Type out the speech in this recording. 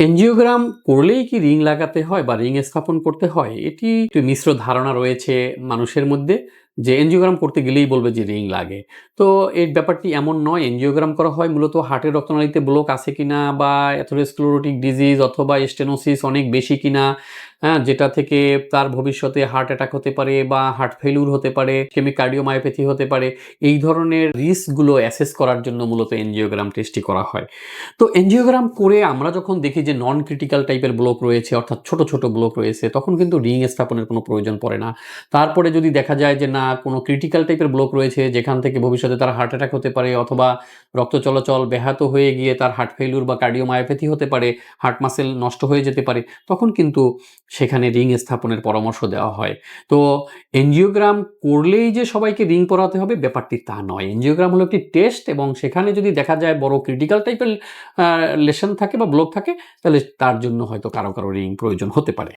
Angiogram করলেই কি ring লাগাতে হয় বা রিং স্থাপন করতে হয়? এটি একটি মিশ্র ধারণা রয়েছে মানুষের মধ্যে যে এনজিওগ্রাম করতে গেলেই বলবে যে রিং লাগে। তো এই ব্যাপারটি এমন নয়। এনজিওগ্রাম করা হয় মূলত হার্টের রক্তনালীতে ব্লক আছে কিনা বা অ্যাথেরোস্ক্লেরোটিক ডিজিজ অথবা স্টেনোসিস অনেক বেশি কিনা, হ্যাঁ? যেটা থেকে তার ভবিষ্যতে হার্ট অ্যাটাক হতে পারে বা হার্ট ফেইলিউর হতে পারে, ইসকেমিক কার্ডিওমায়োপ্যাথি হতে পারে। এই ধরনের রিস্কগুলো অ্যাসেস করার জন্য মূলত এনজিওগ্রাম টেস্টটি করা হয়। তো এনজিওগ্রাম করে আমরা যখন দেখি যে নন ক্রিটিক্যাল টাইপের ব্লক রয়েছে অর্থাৎ ছোট, ছোট ব্লক রয়েছে তখন কিন্তু রিং স্থাপনের কোনো প্রয়োজন পড়ে না। তারপরে যদি দেখা যায় যে না কোনো ক্রিটিক্যাল টাইপের ব্লক রয়েছে যেখান থেকে ভবিষ্যতে তার হার্ট অ্যাটাক হতে পারে অথবা রক্ত চলাচল ব্যাহত হয়ে গিয়ে তার হার্ট ফেইলিউর বা কার্ডিওমায়োপ্যাথি হতে পারে, হার্ট মাসল নষ্ট হয়ে যেতে পারে, তখন কিন্তু সেখানে রিং স্থাপনের পরামর্শ দেওয়া হয়। তো এনজিওগ্রাম করলেই যে সবাইকে রিং পরাতে হবে ব্যাপারটি তা নয়। এনজিওগ্রাম হলো একটি টেস্ট এবং সেখানে যদি দেখা যায় বড় ক্রিটিক্যাল টাইপের লেশন থাকে বা ব্লক থাকে তাহলে তার জন্য হয়তো কারো রিং প্রয়োজন হতে পারে।